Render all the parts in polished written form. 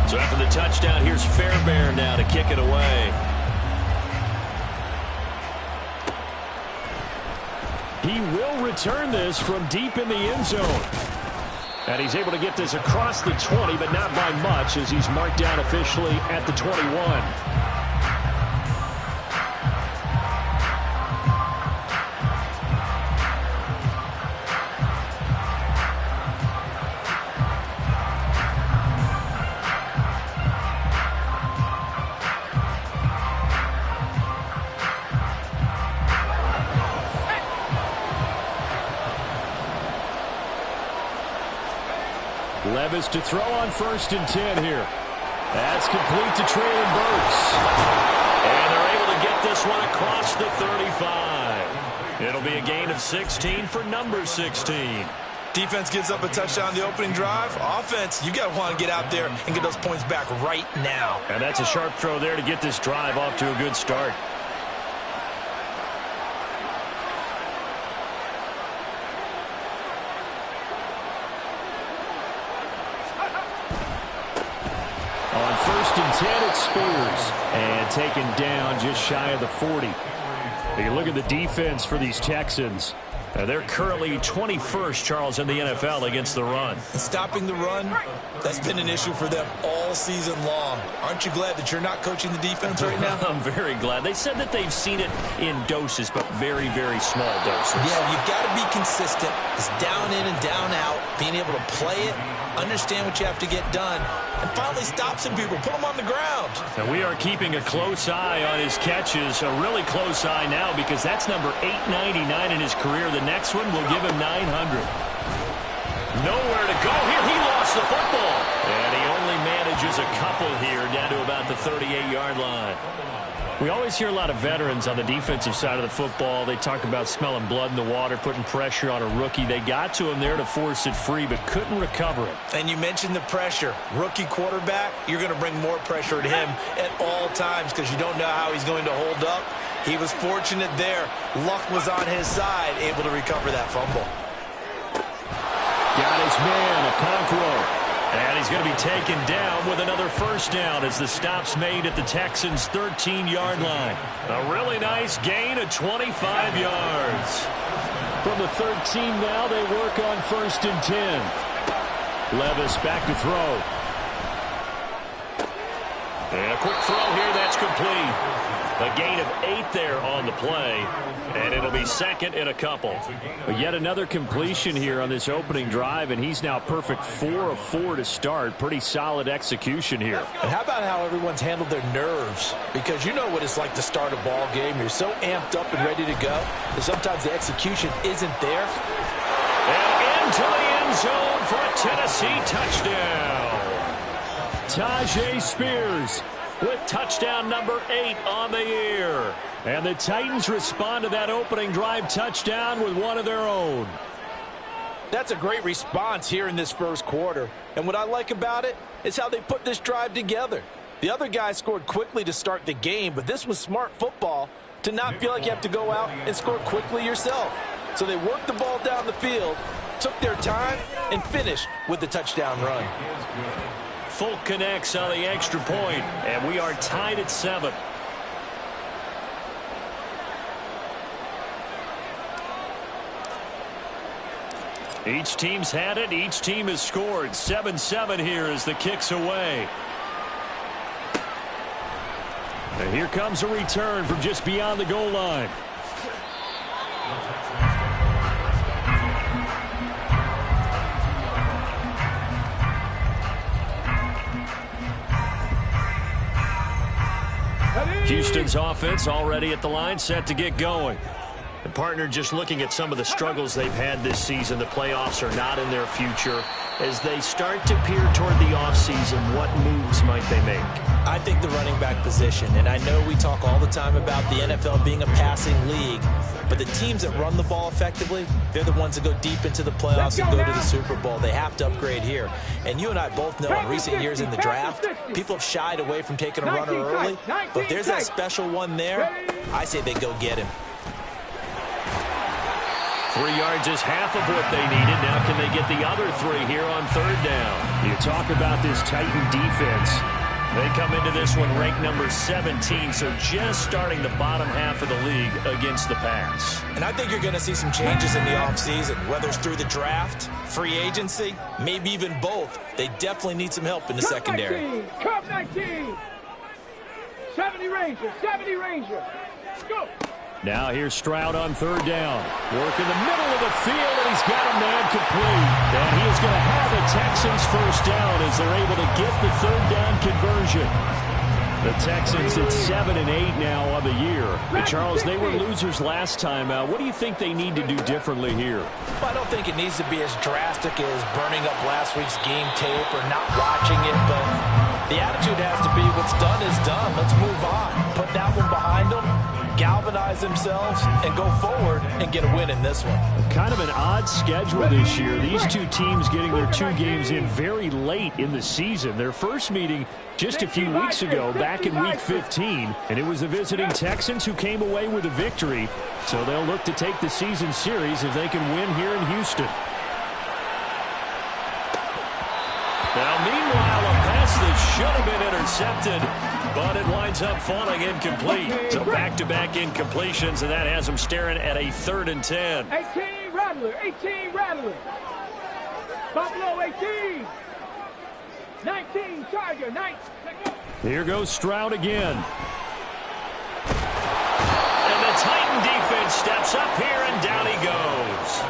So after the touchdown, here's Fairbairn now to kick it away. He will return this from deep in the end zone. And he's able to get this across the 20, but not by much as he's marked down officially at the 21. Levis to throw on 1st and 10 here. That's complete to Treylon Burks. And they're able to get this one across the 35. It'll be a gain of 16 for number 16. Defense gives up a touchdown the opening drive. Offense, you got to want to get out there and get those points back right now. And that's a sharp throw there to get this drive off to a good start. On 1st and 10, it's Spears. And taken down just shy of the 40. You look at the defense for these Texans. They're currently 21st, Charles, in the NFL against the run. Stopping the run, that's been an issue for them all season long. Aren't you glad that you're not coaching the defense right now? I'm very glad. They said that they've seen it in doses, but very, very small doses. Yeah, you've got to be consistent. It's down in and down out, being able to play it, understand what you have to get done, and finally stop some people, put them on the ground. And we are keeping a close eye on his catches, a really close eye now because that's number 899 in his career. The next one will give him 900. Nowhere to go here. He lost the football. And he only manages a couple here down to about the 38-yard line. We always hear a lot of veterans on the defensive side of the football. They talk about smelling blood in the water, putting pressure on a rookie. They got to him there to force it free, but couldn't recover it. And you mentioned the pressure. Rookie quarterback, you're going to bring more pressure to him at all times because you don't know how he's going to hold up. He was fortunate there. Luck was on his side, able to recover that fumble. Got his man, Okonkwo. And he's going to be taken down with another first down as the stop's made at the Texans' 13-yard line. A really nice gain of 25 yards. From the 13 now, they work on 1st and 10. Levis back to throw. And a quick throw here, that's complete. A gain of 8 there on the play, and it'll be 2nd and a couple. But yet another completion here on this opening drive, and he's now perfect 4 of 4 to start. Pretty solid execution here. And how about how everyone's handled their nerves? Because you know what it's like to start a ball game. You're so amped up and ready to go that sometimes the execution isn't there. And into the end zone for a Tennessee touchdown. Tyjae Spears with touchdown number 8 on the year. And the Titans respond to that opening drive touchdown with one of their own. That's a great response here in this first quarter. And what I like about it is how they put this drive together. The other guys scored quickly to start the game, but this was smart football to not feel like you have to go out and score quickly yourself. So they worked the ball down the field, took their time, and finished with the touchdown run. Folk connects on the extra point, and we are tied at 7. Each team's had it. Each team has scored. 7-7 here as the kick's away. And here comes a return from just beyond the goal line. Houston's offense already at the line, set to get going. The partner just looking at some of the struggles they've had this season. The playoffs are not in their future. As they start to peer toward the offseason, what moves might they make? I think the running back position, and I know we talk all the time about the NFL being a passing league, but the teams that run the ball effectively, they're the ones that go deep into the playoffs and go to the Super Bowl. They have to upgrade here. And you and I both know in recent years in the draft, people have shied away from taking a runner early, but if there's that special one there, I say they go get him. 3 yards is half of what they needed. Now can they get the other 3 here on 3rd down? You talk about this Titan defense. They come into this one ranked number 17, so just starting the bottom half of the league against the pass. And I think you're going to see some changes in the offseason, whether it's through the draft, free agency, maybe even both. They definitely need some help in the secondary. 19, Cup 19. 70 Ranger, 70 Ranger. Go. Now here's Stroud on 3rd down. Work in the middle of the field, and he's got a man complete. And he is going to have the Texans 1st down as they're able to get the 3rd down conversion. The Texans at 7-8 now on the year. But Charles, they were losers last time out. What do you think they need to do differently here? Well, I don't think it needs to be as drastic as burning up last week's game tape or not watching it, but the attitude has to be what's done is done. Let's move on. Put that one behind them, galvanize themselves, and go forward and get a win in this one. Kind of an odd schedule this year. These two teams getting their 2 games in very late in the season. Their first meeting just a few weeks ago, back in Week 15, and it was the visiting Texans who came away with a victory. So they'll look to take the season series if they can win here in Houston. Now, meanwhile, a pass that should have been intercepted, but it winds up falling incomplete. So back-to-back incompletions, and that has them staring at a 3rd and 10. 18 Rattler, 18 Rattler. Buffalo 18. 19 Charger, 19. Here goes Stroud again. And the Titan defense steps up here, and down he goes.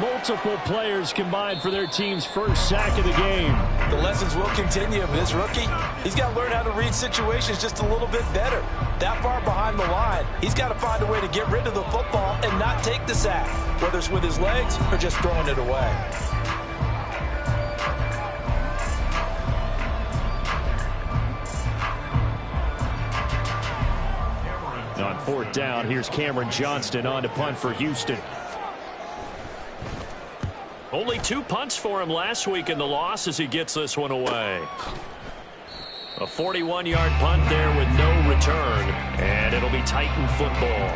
Multiple players combined for their team's 1st sack of the game. The lessons will continue of this rookie. He's got to learn how to read situations just a little bit better. That far behind the line, he's got to find a way to get rid of the football and not take the sack, whether it's with his legs or just throwing it away. On 4th down, here's Cameron Johnston on to punt for Houston. Only 2 punts for him last week in the loss as he gets this one away. A 41-yard punt there with no return, and it'll be Titan football.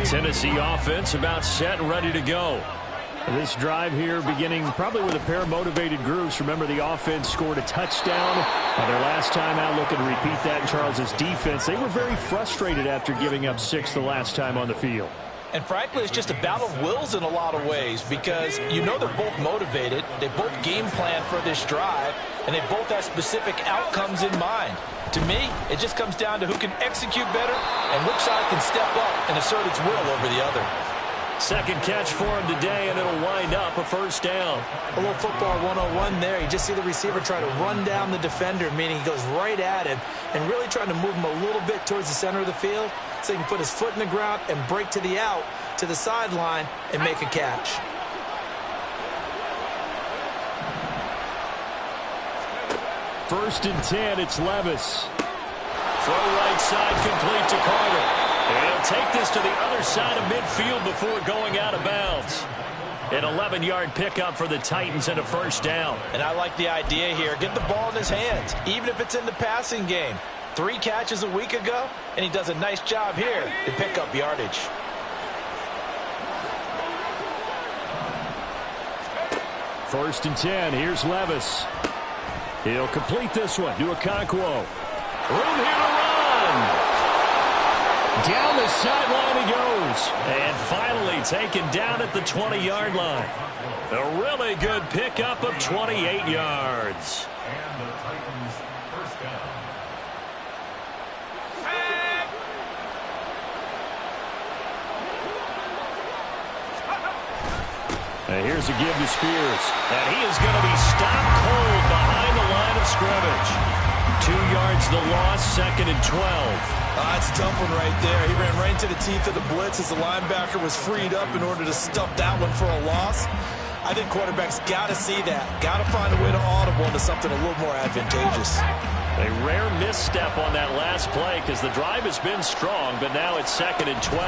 Tennessee offense about set and ready to go. This drive here beginning probably with a pair of motivated groups. Remember, the offense scored a touchdown their last time out. Looking to repeat that in Charles's defense. They were very frustrated after giving up 6 the last time on the field. And frankly, it's just a battle of wills in a lot of ways because you know they're both motivated. They both game plan for this drive, and they both have specific outcomes in mind. To me, it just comes down to who can execute better and which side can step up and assert its will over the other. Second catch for him today, and it'll wind up a 1st down. A little football 101 there. You just see the receiver try to run down the defender, meaning he goes right at him and really trying to move him a little bit towards the center of the field so he can put his foot in the ground and break to the out, to the sideline, and make a catch. First and 10, it's Levis. Throw right side complete to Carter. And he'll take this to the other side of midfield before going out of bounds. An 11-yard pickup for the Titans and a 1st down. And I like the idea here. Get the ball in his hands, even if it's in the passing game. 3 catches a week ago, and he does a nice job here to pick up yardage. First and 10, here's Levis. He'll complete this one to Okonkwo. Room here to run. Down the sideline he goes. And finally taken down at the 20-yard line. A really good pickup of 28 yards. And here's a give to Spears. And he is going to be stopped cold behind the line of scrimmage. 2 yards the loss, 2nd and 12. That's a tough one right there. He ran right into the teeth of the blitz as the linebacker was freed up in order to stuff that one for a loss. I think quarterbacks got to see that. Got to find a way to audible into something a little more advantageous. A rare misstep on that last play because the drive has been strong, but now it's 2nd and 12.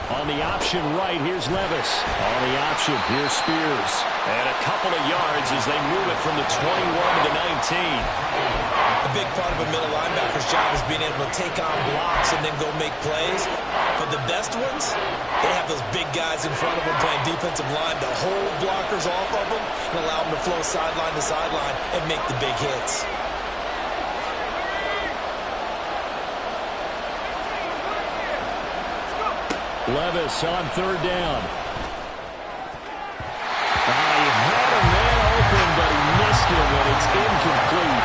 On the option right, here's Levis. On the option, here's Spears. And a couple of yards as they move it from the 21 to the 19. A big part of a middle linebacker's job is being able to take on blocks and then go make plays. But the best ones, they have those big guys in front of them playing defensive line to hold blockers off of them and allow them to flow sideline to sideline and make the big hits. Levis on third down. He had a man open, but he missed him, and it's incomplete.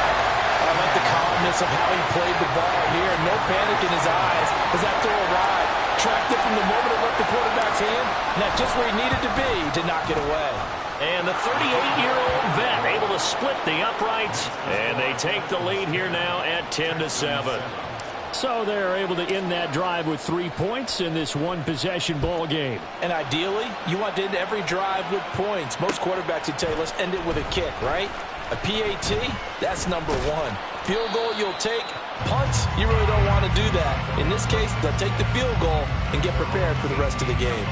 I like the calmness of how he played the ball here. No panic in his eyes as that throw arrived. Tracked it from the moment it left the quarterback's hand, and that's just where he needed to be to knock it away. And the 38-year-old vet able to split the uprights, and they take the lead here now at 10-7. So they're able to end that drive with 3 points in this one-possession ball game. And ideally, you want to end every drive with points. Most quarterbacks would tell you, let's end it with a kick, right? A PAT, that's number one. Field goal you'll take. Punts, you really don't want to do that. In this case, they'll take the field goal and get prepared for the rest of the game.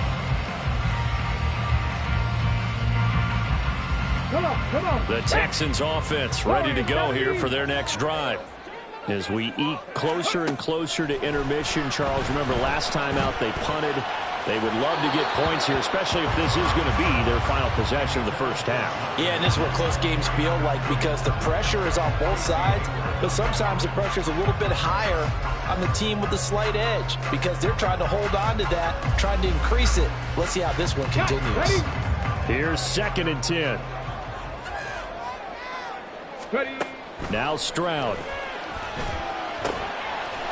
Come on. The Texans offense ready to go here for their next drive. As we eke closer and closer to intermission, Charles, remember last time out they punted. They would love to get points here, especially if this is going to be their final possession of the first half. Yeah, and this is what close games feel like because the pressure is on both sides, but sometimes the pressure is a little bit higher on the team with the slight edge because they're trying to hold on to that, trying to increase it. Let's see how this one continues. Here's 2nd and 10. Ready. Now Stroud.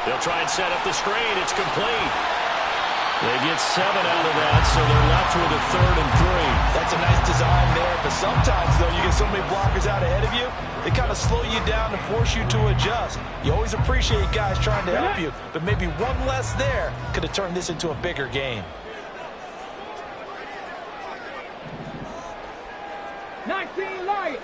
They'll try and set up the screen. It's complete. They get 7 out of that, so they're left with a 3rd and 3. That's a nice design there, but sometimes, though, you get so many blockers out ahead of you, they kind of slow you down and force you to adjust. You always appreciate guys trying to help you, but maybe one less there could have turned this into a bigger game. 19 Lions.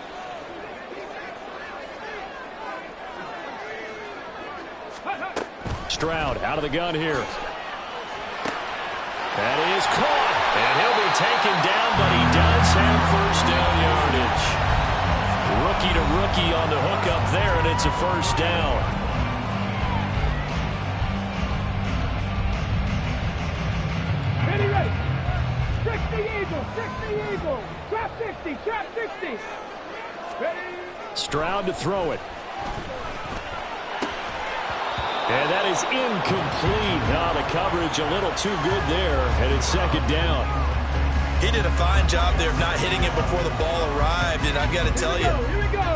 Stroud out of the gun here. That is caught. And he'll be taken down, but he does have first down yardage. Rookie to rookie on the hook up there, and it's a first down. Ready. 60 Eagle. Trap 60. Ready. Stroud to throw it. And that is incomplete. The coverage a little too good there, and it's 2nd down. He did a fine job there of not hitting it before the ball arrived, and I've got to tell you,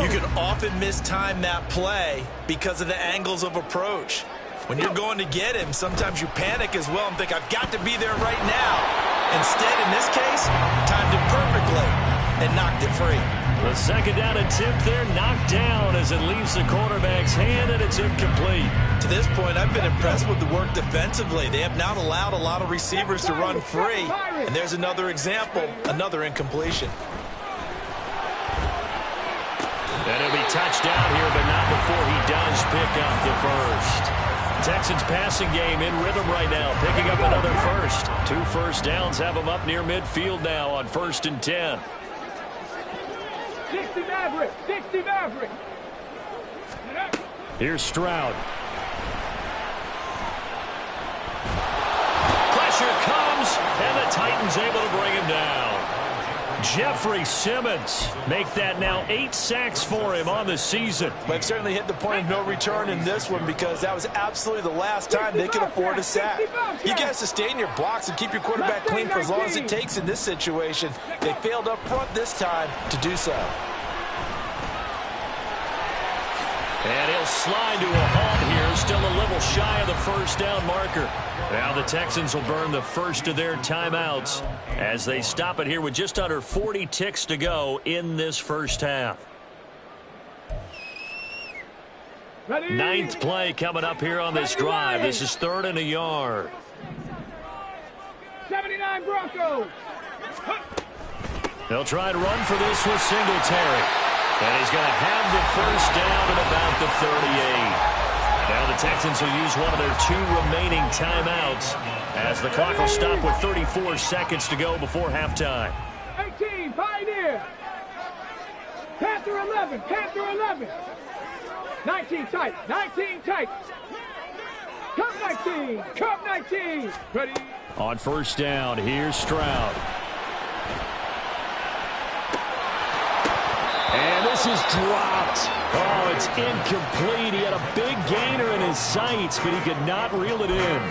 you can often mistime that play because of the angles of approach. When you're going to get him, sometimes you panic as well and think, I've got to be there right now. Instead, in this case, timed it perfectly and knocked it free. The 2nd down attempt there knocked down as it leaves the quarterback's hand, and it's incomplete. To this point, I've been impressed with the work defensively. They have not allowed a lot of receivers to run free. And there's another example, another incompletion. And he'll be touched down here, but not before he does pick up the first. Texans passing game in rhythm right now, picking up another first. 2 first downs have them up near midfield now on 1st and 10. 60 Maverick. Here's Stroud. Pressure comes, and the Titans able to bring him down. Jeffrey Simmons make that now 8 sacks for him on the season. They've certainly hit the point of no return in this one because that was absolutely the last time they could afford a sack. You got to sustain your blocks and keep your quarterback clean for as long as it takes in this situation. They failed up front this time to do so. And he'll slide to a halt here, still a little shy of the first down marker. Now the Texans will burn the first of their timeouts as they stop it here with just under 40 ticks to go in this first half. Ready. 9th play coming up here on this drive. This is 3rd and a yard. 79 Broncos. They'll try to run for this with Singletary. And he's going to have the first down at about the 38. Now the Texans will use one of their 2 remaining timeouts as the clock will stop with 34 seconds to go before halftime. 18, Pioneer. Panther 11, Panther 11. 19 tight, 19 tight. Cup 19, Cup 19. Ready? On first down, here's Stroud. And this is dropped. Oh, it's incomplete. He had a big gainer in his sights, but he could not reel it in.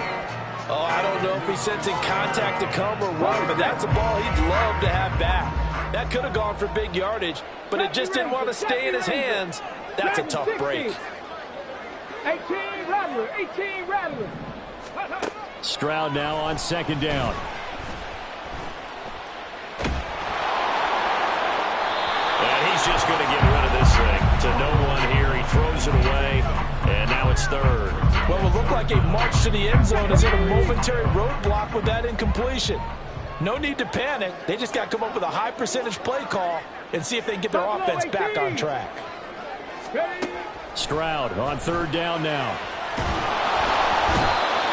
Oh, I don't know if he's sensing contact to come or what, but that's a ball he'd love to have back. That could have gone for big yardage, but it just didn't want to stay in his hands. That's a tough break. 18 Rattler, 18 Rattler. Stroud now on second down. And he's just going to get rid of this thing to no one here. He throws it away, and now it's third. Well, it will look like a march to the end zone is in a momentary roadblock with that incompletion. No need to panic. They just got to come up with a high percentage play call and see if they can get their offense back on track. Stroud on third down now.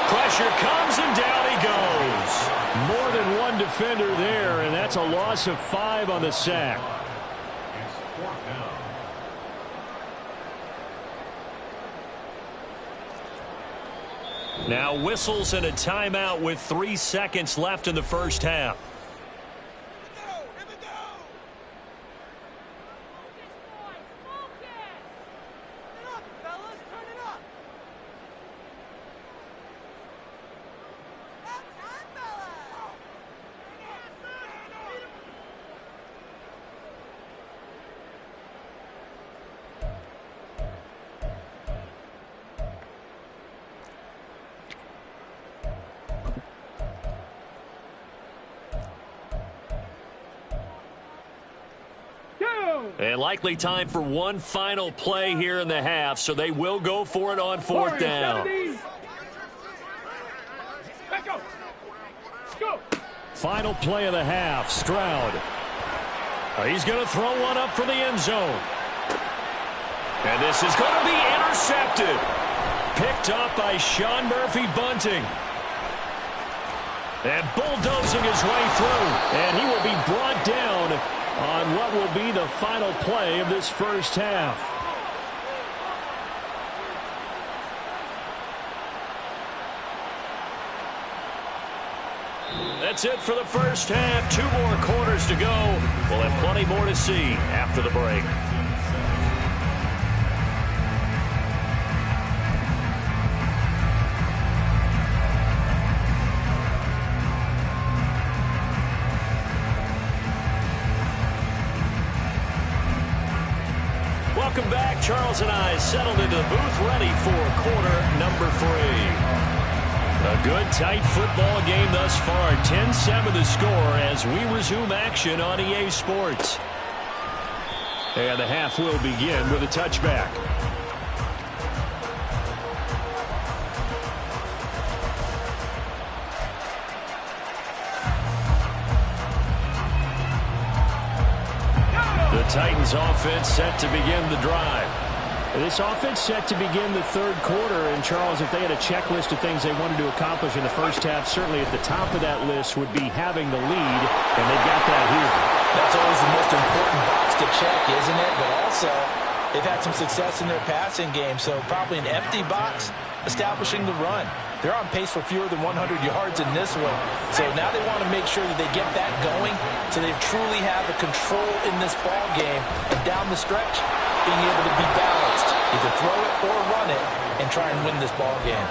Pressure comes and down he goes. More than one defender there, and that's a loss of 5 on the sack. Now whistles and a timeout with 3 seconds left in the first half. And likely time for one final play here in the half, so they will go for it on fourth down. Final play of the half, Stroud. He's going to throw one up for the end zone. And this is going to be intercepted. Picked up by Sean Murphy-Bunting. And bulldozing his way through. And he will be brought down on what will be the final play of this first half. That's it for the first half. 2 more quarters to go. We'll have plenty more to see after the break. Welcome back. Charles and I settled into the booth, ready for quarter number 3. A good, tight football game thus far. 10-7 the score as we resume action on EA Sports. And the half will begin with a touchback. The Titans offense set to begin the drive. This offense set to begin the third quarter. And, Charles, if they had a checklist of things they wanted to accomplish in the first half, certainly at the top of that list would be having the lead, and they got that here. That's always the most important box to check, isn't it? But also, they've had some success in their passing game, so probably an empty box establishing the run. They're on pace for fewer than 100 yards in this one. So now they want to make sure that they get that going so they truly have a control in this ball game. And down the stretch, being able to be balanced, either throw it or run it, and try and win this ball game.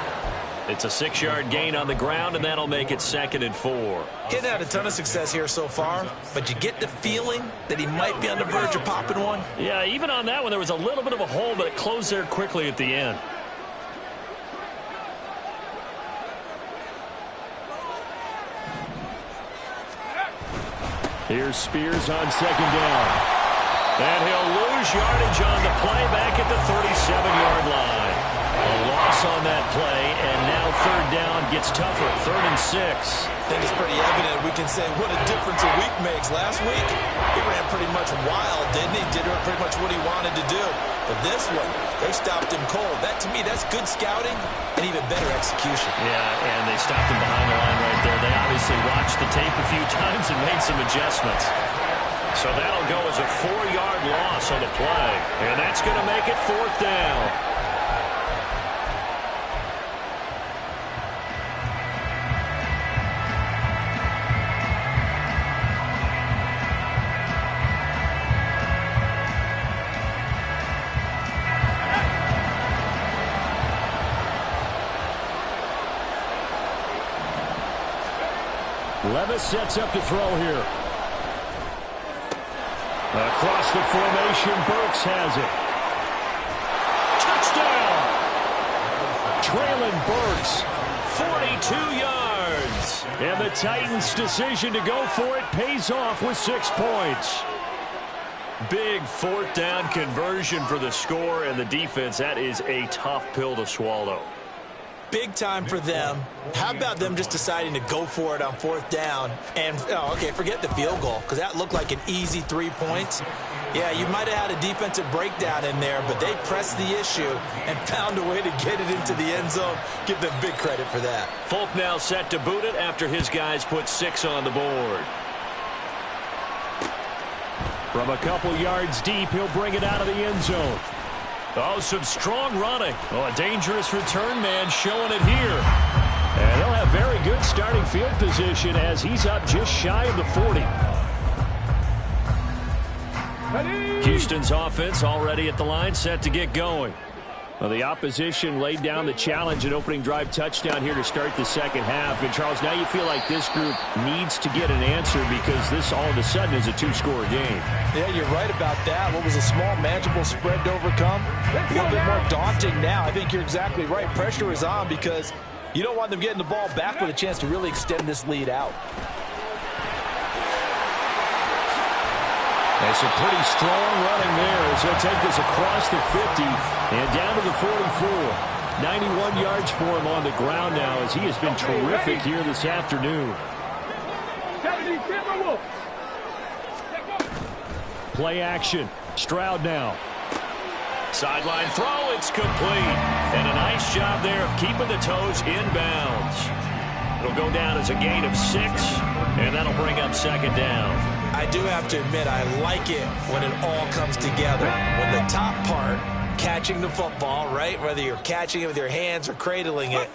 It's a 6-yard gain on the ground, and that'll make it 2nd and 4. Getting had a ton of success here so far, but you get the feeling that he might be on the verge of popping one. Yeah, even on that one, there was a little bit of a hole, but it closed there quickly at the end. Here's Spears on 2nd down. And he'll lose yardage on the play back at the 37-yard line. A loss on that play, and now third down gets tougher. 3rd and 6. I think it's pretty evident. We can say what a difference a week makes. Last week, he ran pretty much wild, didn't he? Did pretty much what he wanted to do. But this one, they stopped him cold. That, to me, that's good scouting and even better execution. Yeah, and they stopped him behind the line right there. They obviously watched the tape a few times and made some adjustments. So that'll go as a 4-yard loss on the play. And that's going to make it 4th down. Levis sets up to throw here. Across the formation, Burks has it. Touchdown! Traylon Burks, 42 yards. And the Titans' decision to go for it pays off with 6 points. Big 4th down conversion for the score, and the defense, that is a tough pill to swallow. Big time for them. How about them just deciding to go for it on 4th down? And, forget the field goal, because that looked like an easy 3 points. Yeah, you might have had a defensive breakdown in there, but they pressed the issue and found a way to get it into the end zone. Give them big credit for that. Folk now set to boot it after his guys put 6 on the board. From a couple yards deep, he'll bring it out of the end zone. Oh, some strong running. Oh, a dangerous return man showing it here. And they'll have very good starting field position as he's up just shy of the 40. Houston's offense already at the line, set to get going. Well, the opposition laid down the challenge and opening drive touchdown here to start the second half. And, Charles, now you feel like this group needs to get an answer because this all of a sudden is a 2-score game. Yeah, you're right about that. What was a small, manageable spread to overcome? A little bit more daunting now. I think you're exactly right. Pressure is on because you don't want them getting the ball back with a chance to really extend this lead out. That's some pretty strong running there as he'll take this across the 50 and down to the 44. 91 yards for him on the ground now as he has been terrific here this afternoon. Play action. Stroud now. Sideline throw. It's complete. And a nice job there of keeping the toes inbounds. It'll go down as a gain of 6, and that'll bring up 2nd down. I do have to admit, I like it when it all comes together. When the top part, catching the football, right, whether you're catching it with your hands or cradling it,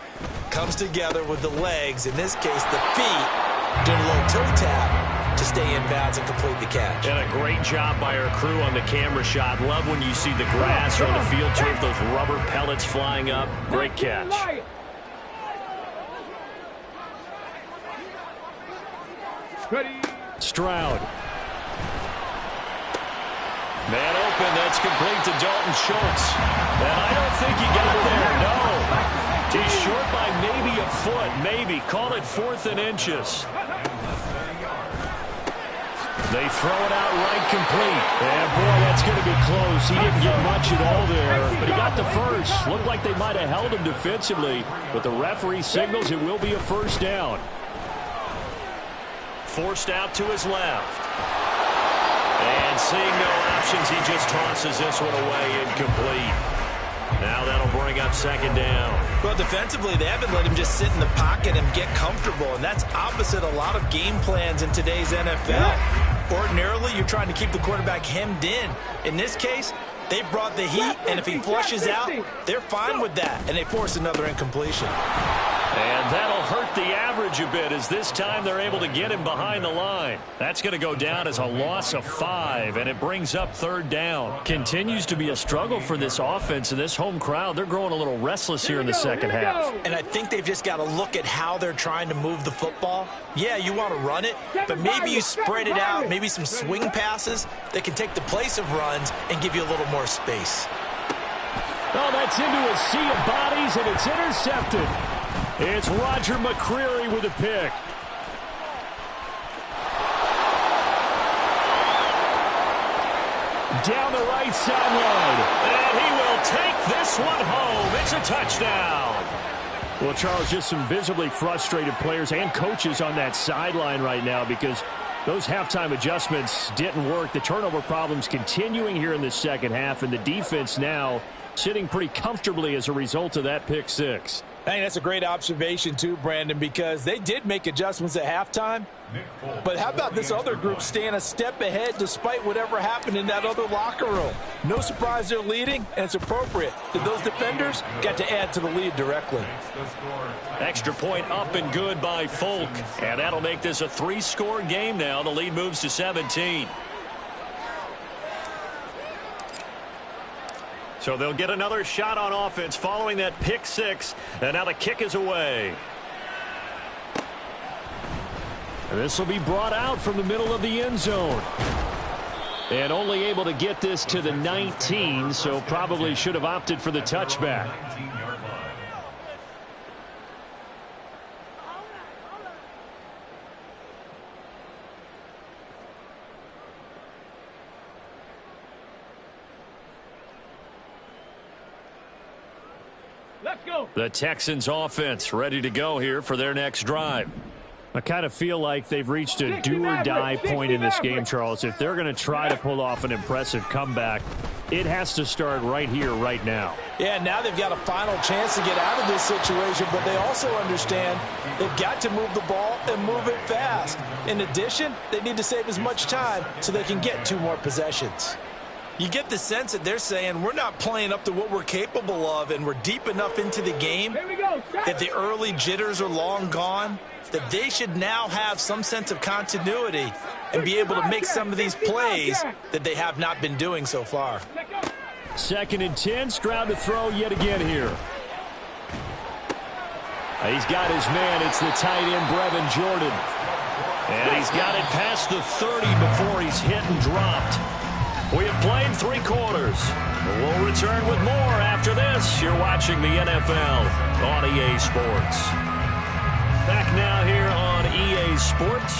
comes together with the legs, in this case the feet, doing a little toe tap to stay in bounds and complete the catch. And a great job by our crew on the camera shot. Love when you see the grass or the field turf, those rubber pellets flying up. Great catch. Stroud. Man open, that's complete to Dalton Schultz. And I don't think he got there, no. He's short by maybe a foot, maybe. Call it 4th and inches. They throw it out right complete. And boy, that's going to be close. He didn't get much at all there, but he got the first. Looked like they might have held him defensively, but the referee signals it will be a 1st down. Forced out to his left. And seeing no options, he just tosses this one away incomplete. Now that'll bring up 2nd down. Well, defensively, they haven't let him just sit in the pocket and get comfortable, and that's opposite a lot of game plans in today's NFL. Ordinarily, you're trying to keep the quarterback hemmed in. In this case, they brought the heat, and if he flushes out, they're fine with that, and they force another incompletion. And that'll hurt the average a bit as this time they're able to get him behind the line. That's going to go down as a loss of 5, and it brings up 3rd down. Continues to be a struggle for this offense and this home crowd. They're growing a little restless here in the second half. And I think they've just got to look at how they're trying to move the football. Yeah, you want to run it, but maybe you spread it out, maybe some swing passes that can take the place of runs and give you a little more space. Oh, that's into a sea of bodies, and it's intercepted. It's Roger McCreary with a pick. Down the right sideline. And he will take this one home. It's a touchdown. Well, Charles, just some visibly frustrated players and coaches on that sideline right now because those halftime adjustments didn't work. The turnover problems continuing here in the second half, and the defense now sitting pretty comfortably as a result of that pick six. Hey, that's a great observation too, Brandon, because they did make adjustments at halftime. But how about this other group staying a step ahead despite whatever happened in that other locker room? No surprise they're leading, and it's appropriate that those defenders got to add to the lead directly. Extra point up and good by Folk. And that'll make this a 3-score game now. The lead moves to 17. So they'll get another shot on offense following that pick six. And now the kick is away. And this will be brought out from the middle of the end zone. And only able to get this to the 19, so probably should have opted for the touchback. Let's go. The Texans offense ready to go here for their next drive. I kind of feel like they've reached a do-or-die point in this game, Charles. If they're going to try to pull off an impressive comeback, it has to start right here, right now. Yeah, now they've got a final chance to get out of this situation, but they also understand they've got to move the ball and move it fast. In addition, they need to save as much time so they can get 2 more possessions. You get the sense that they're saying we're not playing up to what we're capable of, and we're deep enough into the game that the early jitters are long gone, that they should now have some sense of continuity and be able to make some of these plays that they have not been doing so far. 2nd and 10, Stroud to throw yet again here. He's got his man. It's the tight end, Brevin Jordan. And he's got it past the 30 before he's hit and dropped. We have played 3 quarters. We'll return with more after this. You're watching the NFL on EA Sports. Back now here on EA Sports.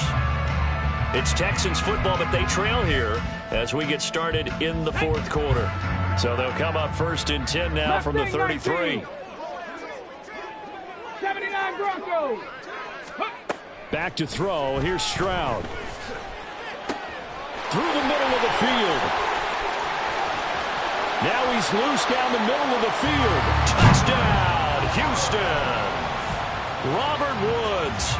It's Texans football, but they trail here as we get started in the 4th quarter. So they'll come up 1st and 10 now from the 33. 79 Broncos. Back to throw. Here's Stroud. Through the middle of the field. Now he's loose down the middle of the field. Touchdown, Houston. Robert Woods,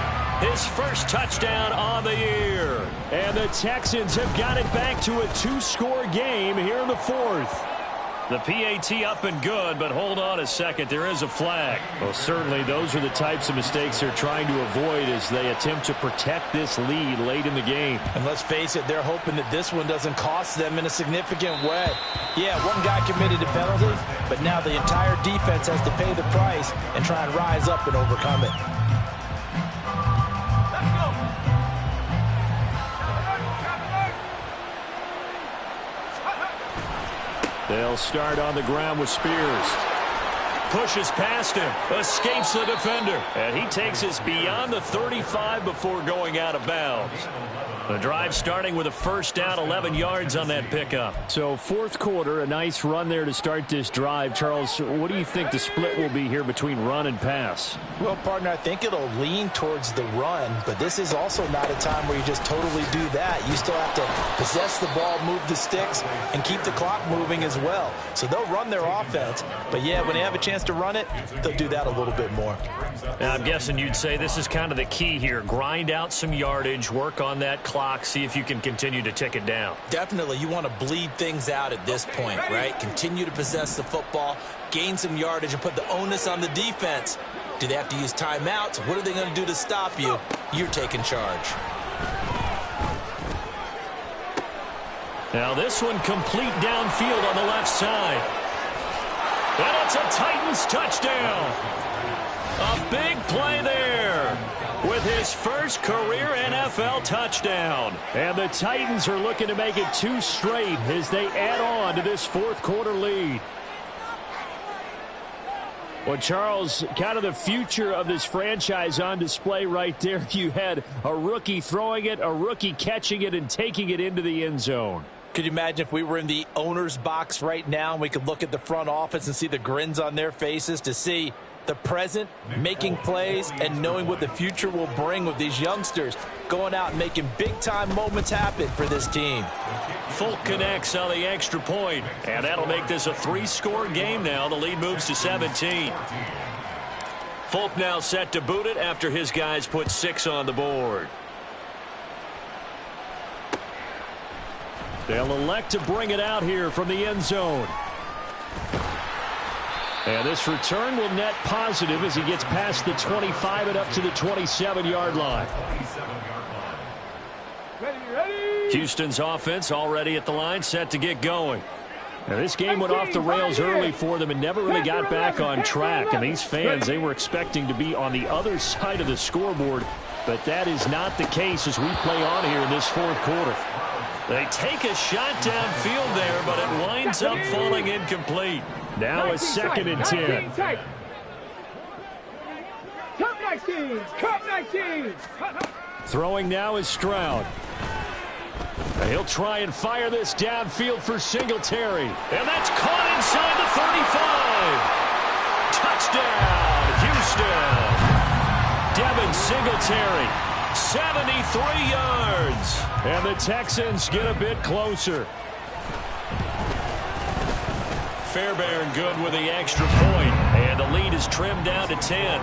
his first touchdown on the year. And the Texans have got it back to a 2-score game here in the 4th. The PAT up and good, but hold on a second. There is a flag. Well, certainly those are the types of mistakes they're trying to avoid as they attempt to protect this lead late in the game. And let's face it, they're hoping that this one doesn't cost them in a significant way. Yeah, one guy committed a penalty, but now the entire defense has to pay the price and try and rise up and overcome it. They'll start on the ground with Spears. Pushes past him, escapes the defender, and he takes us beyond the 35 before going out of bounds. The drive starting with a first down, 11 yards on that pickup. So 4th quarter, a nice run there to start this drive. Charles, what do you think the split will be here between run and pass? Well, partner, I think it'll lean towards the run, but this is also not a time where you just totally do that. You still have to possess the ball, move the sticks, and keep the clock moving as well. So they'll run their offense, but yeah, when they have a chance to run it, they'll do that a little bit more. And I'm guessing you'd say this is kind of the key here. Grind out some yardage, work on that clock, see if you can continue to tick it down. Definitely, you want to bleed things out at this point, right? Continue to possess the football, gain some yardage, and put the onus on the defense. Do they have to use timeouts? What are they going to do to stop you? You're taking charge. Now this one complete downfield on the left side. And it's a Titans touchdown. A big play there with his first career NFL touchdown. And the Titans are looking to make it 2 straight as they add on to this 4th quarter lead. Well, Charles, kind of the future of this franchise on display right there. You had a rookie throwing it, a rookie catching it, and taking it into the end zone. Could you imagine if we were in the owner's box right now and we could look at the front office and see the grins on their faces to see the present, making plays, and knowing what the future will bring with these youngsters going out and making big-time moments happen for this team. Folk connects on the extra point, and that'll make this a 3-score game now. The lead moves to 17. Folk now set to boot it after his guys put 6 on the board. They'll elect to bring it out here from the end zone. And this return will net positive as he gets past the 25 and up to the 27-yard line. Houston's offense already at the line, set to get going. Now, this game went off the rails early for them and never really got back on track. And these fans, they were expecting to be on the other side of the scoreboard, but that is not the case as we play on here in this fourth quarter. They take a shot downfield there, but it winds up falling incomplete. Now a 2nd and 10. Come 19! Come 19! Throwing now is Stroud. And he'll try and fire this downfield for Singletary. And that's caught inside the 35. Touchdown, Houston. Devin Singletary, 73 yards. And the Texans get a bit closer. Fairbairn good with the extra point, and the lead is trimmed down to 10.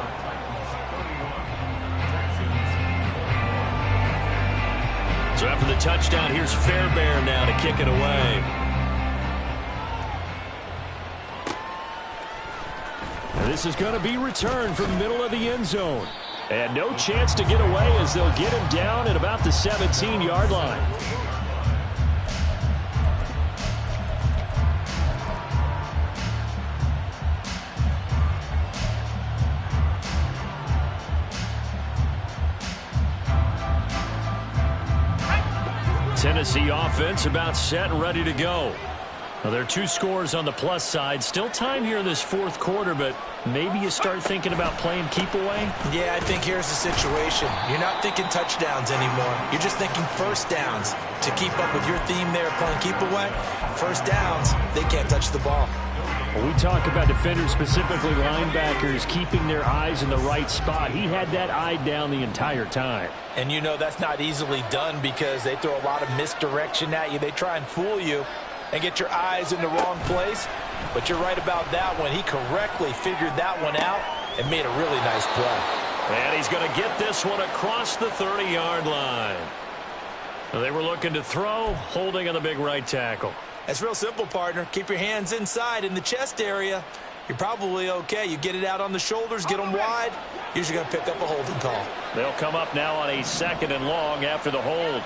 So after the touchdown, here's Fairbairn now to kick it away. And this is going to be returned from the middle of the end zone. And no chance to get away as they'll get him down at about the 17-yard line. Tennessee offense about set and ready to go. Now, there are 2 scores on the plus side. Still time here in this fourth quarter, but maybe you start thinking about playing keep away? Yeah, I think here's the situation. You're not thinking touchdowns anymore. You're just thinking first downs. To keep up with your theme there, playing keep away, first downs, they can't touch the ball. When we talk about defenders, specifically linebackers, keeping their eyes in the right spot, he had that eye down the entire time. And you know that's not easily done because they throw a lot of misdirection at you. They try and fool you and get your eyes in the wrong place. But you're right about that one. He correctly figured that one out and made a really nice play. And he's going to get this one across the 30-yard line. They were looking to throw, holding on the big right tackle. That's real simple, partner. Keep your hands inside in the chest area. You're probably okay. You get it out on the shoulders, get them wide. Usually going to pick up a holding call. They'll come up now on a 2nd and long after the hold.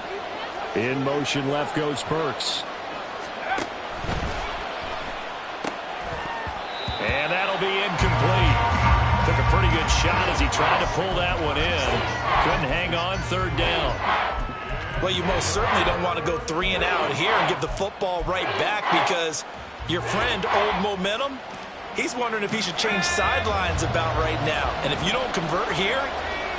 In motion left goes Burks. And that'll be incomplete. Took a pretty good shot as he tried to pull that one in. Couldn't hang on, 3rd down. Well, you most certainly don't want to go 3 and out here and give the football right back because your friend, Old Momentum, he's wondering if he should change sidelines about right now. And if you don't convert here,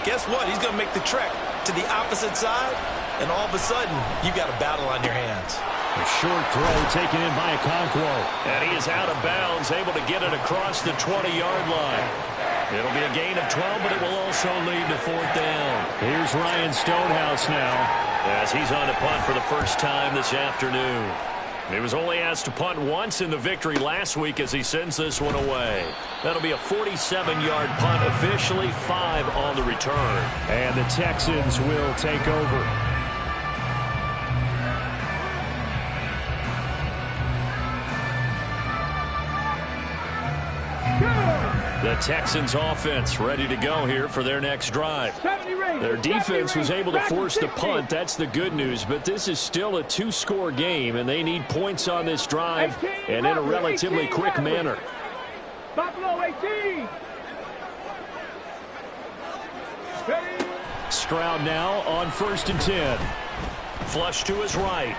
guess what? He's going to make the trek to the opposite side, and all of a sudden, you've got a battle on your hands. A short throw taken in by Okonkwo. And he is out of bounds, able to get it across the 20-yard line. It'll be a gain of 12, but it will also lead to 4th down. Here's Ryan Stonehouse now as he's on to punt for the first time this afternoon. He was only asked to punt once in the victory last week as he sends this one away. That'll be a 47-yard punt, officially 5 on the return. And the Texans will take over. The Texans offense ready to go here for their next drive. Their defense was able to force the punt. That's the good news. But this is still a 2-score game, and they need points on this drive and in a relatively quick manner. Buffalo 18. Stroud now on 1st and 10. Flush to his right.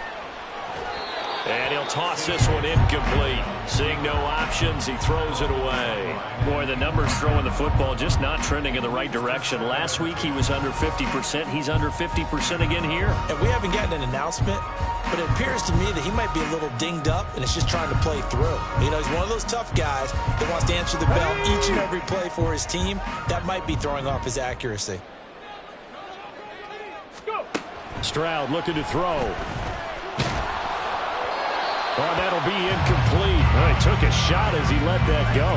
And he'll toss this one incomplete. Seeing no options, he throws it away. Boy, the numbers throwing the football just not trending in the right direction. Last week he was under 50%. He's under 50% again here. And we haven't gotten an announcement, but it appears to me that he might be a little dinged up and is just trying to play through. You know, he's one of those tough guys that wants to answer the bell each and every play for his team. That might be throwing off his accuracy. Stroud looking to throw. Oh, that'll be incomplete. Well, he took a shot as he let that go.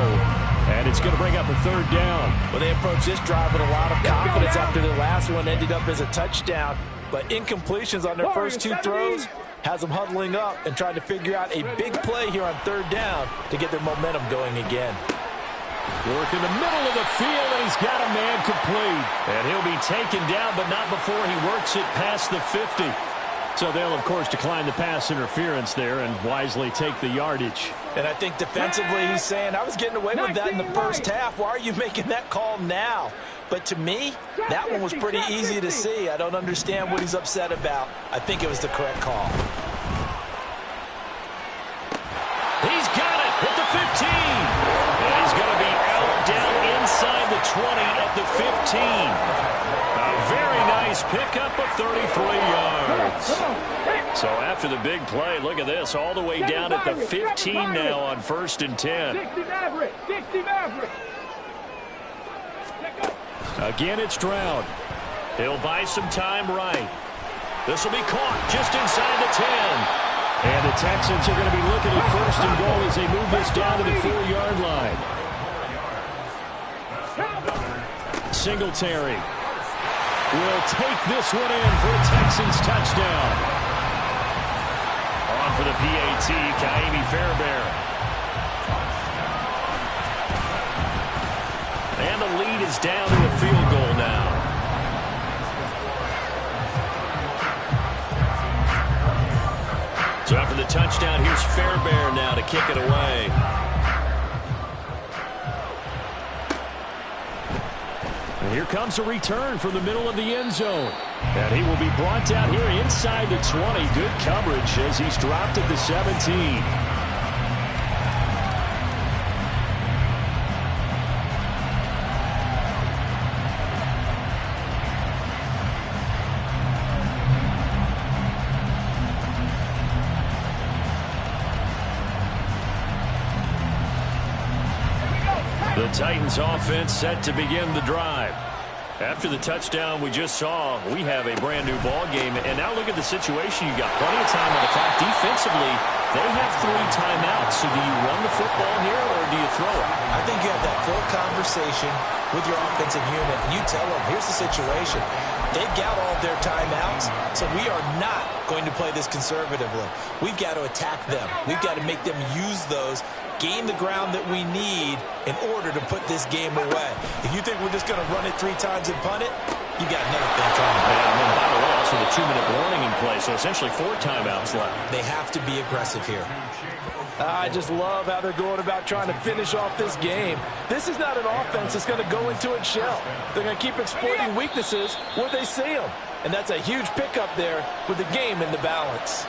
And it's going to bring up a third down. Well, they approached this drive with a lot of confidence after their last one ended up as a touchdown. But incompletions on their first two throws has them huddling up and trying to figure out a big play here on third down to get their momentum going again. Work in the middle of the field, and he's got a man complete. And he'll be taken down, but not before he works it past the 50. So they'll, of course, decline the pass interference there and wisely take the yardage. And I think defensively he's saying, I was getting away with that in the first half. Why are you making that call now? But to me, that one was pretty easy to see. I don't understand what he's upset about. I think it was the correct call. He's got it at the 15. And he's going to be out down inside the 20 at the 15. A very nice pickup of 33 yards. So after the big play, look at this, all the way down at the 15 now on 1st and 10. 60 Maverick, 60 Maverick. Again, it's Stroud. He'll buy some time right. This will be caught just inside the 10. And the Texans are going to be looking at 1st and goal as they move this down to the 4-yard line. Singletary will take this one in for a Texans touchdown. On for the PAT, Ka'imi Fairbairn. And the lead is down to a field goal now. So after the touchdown, here's Fairbairn now to kick it away. And here comes a return from the middle of the end zone. And he will be brought down here inside the 20. Good coverage as he's dropped at the 17. The Titans offense set to begin the drive. After the touchdown we just saw, we have a brand new ball game. And now look at the situation. You got plenty of time on the clock. Defensively, they have 3 timeouts. So do you run the football here or do you throw it? I think you have that full conversation with your offensive unit. And you tell them, here's the situation. They've got all their timeouts, so we are not going to play this conservatively. We've got to attack them. We've got to make them use those, gain the ground that we need in order to put this game away. If you think we're just going to run it 3 times and punt it, you got another thing coming. Yeah, and then by the way, also the 2-minute warning in play, so essentially 4 timeouts left. They have to be aggressive here. I just love how they're going about trying to finish off this game. This is not an offense that's going to go into its shell. They're going to keep exploiting weaknesses where they see them. And that's a huge pickup there with the game in the balance.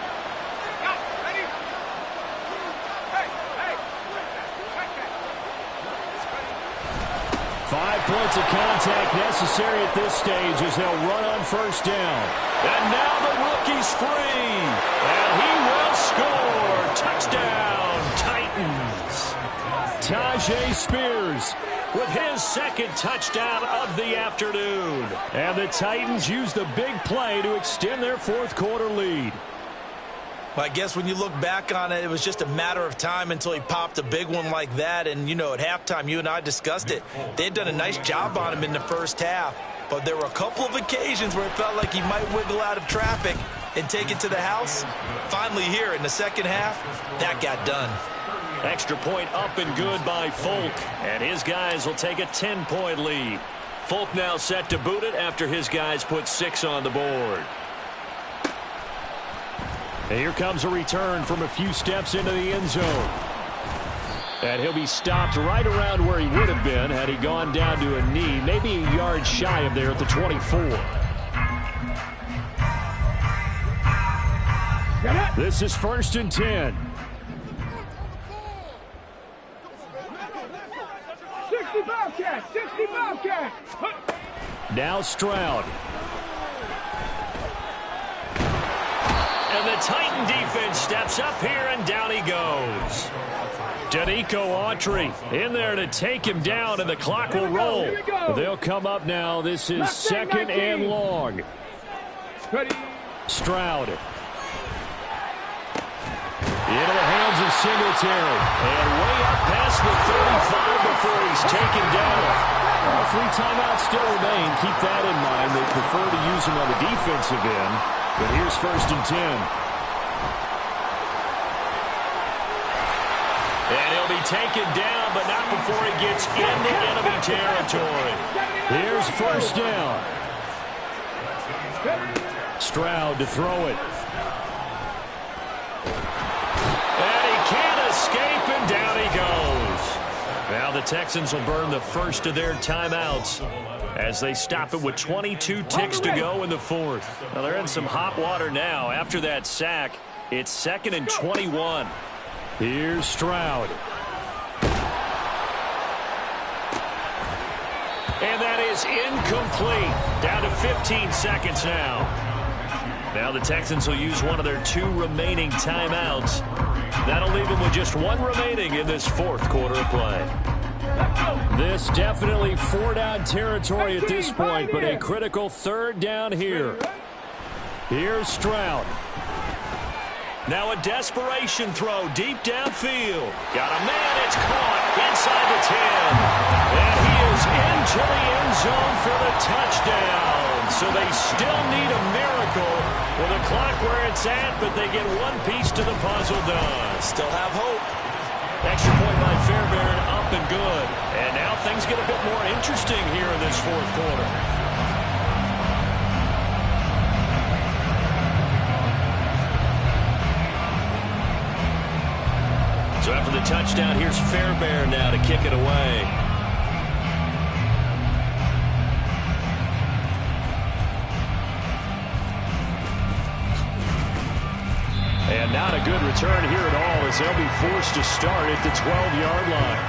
5 points of contact necessary at this stage as they'll run on 1st down. And now the rookie's free. And he will score. Touchdown, Titans. Tyjae Spears with his 2nd touchdown of the afternoon. And the Titans use the big play to extend their 4th quarter lead. Well, I guess when you look back on it, it was just a matter of time until he popped a big one like that. And, you know, at halftime, you and I discussed it. They had done a nice job on him in the first half. But there were a couple of occasions where it felt like he might wiggle out of traffic and take it to the house. Finally here in the second half, that got done. Extra point up and good by Folk. And his guys will take a 10-point lead. Folk now set to boot it after his guys put 6 on the board. And here comes a return from a few steps into the end zone. And he'll be stopped right around where he would have been had he gone down to a knee, maybe a yard shy of there at the 24. This is 1st and 10. 60 Bobcats! 60 Bobcats! Now Stroud. And the Titan defense steps up here, and down he goes. Danico Autry in there to take him down, and the clock will roll. They'll come up now. This is 2nd and long. Stroud. Into the hands of Singletary. And way up past the 35 before he's taken down. All 3 timeouts still remain. Keep that in mind. They prefer to use him on the defensive end. But here's 1st and 10. And he'll be taken down, but not before he gets into enemy territory. Here's 1st down. Stroud to throw it. And he can't escape, and down he goes. Now the Texans will burn the first of their timeouts as they stop it with 22 ticks to go in the 4th. Now they're in some hot water now. After that sack, it's 2nd and 21. Here's Stroud. And that is incomplete. Down to 15 seconds now. Now the Texans will use one of their 2 remaining timeouts. That'll leave them with just 1 remaining in this 4th quarter of play. This definitely 4-down territory at this point, but a critical 3rd down here. Here's Stroud. Now a desperation throw deep downfield. Got a man, it's caught inside the 10. And he is into the end zone for the touchdown. So they still need a miracle with the clock where it's at, but they get 1 piece to the puzzle done. Still have hope. Extra point by Fairbairn, up and good. And now things get a bit more interesting here in this 4th quarter. So after the touchdown, here's Fairbairn now to kick it away. And not a good return here at all as they'll be forced to start at the 12-yard line.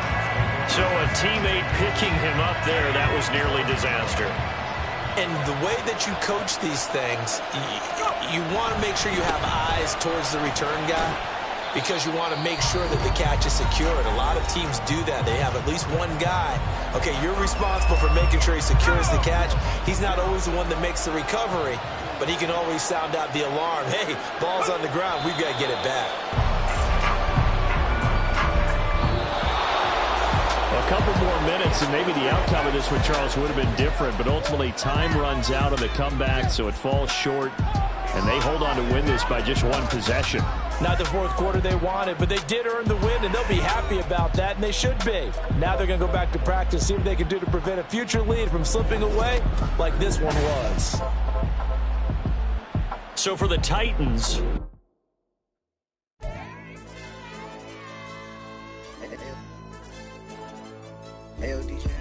So a teammate picking him up there, that was nearly disaster. And the way that you coach these things, you want to make sure you have eyes towards the return guy, because you want to make sure that the catch is secured. A lot of teams do that. They have at least one guy. Okay, you're responsible for making sure he secures the catch. He's not always the one that makes the recovery, but he can always sound out the alarm. Hey, ball's on the ground. We've got to get it back. A couple more minutes, and maybe the outcome of this with Charles would have been different, but ultimately time runs out on the comeback, so it falls short, and they hold on to win this by just 1 possession. Not the 4th quarter they wanted, but they did earn the win, and they'll be happy about that, and they should be. Now they're going to go back to practice, see what they can do to prevent a future lead from slipping away like this one was. So for the Titans, Hey, DJ.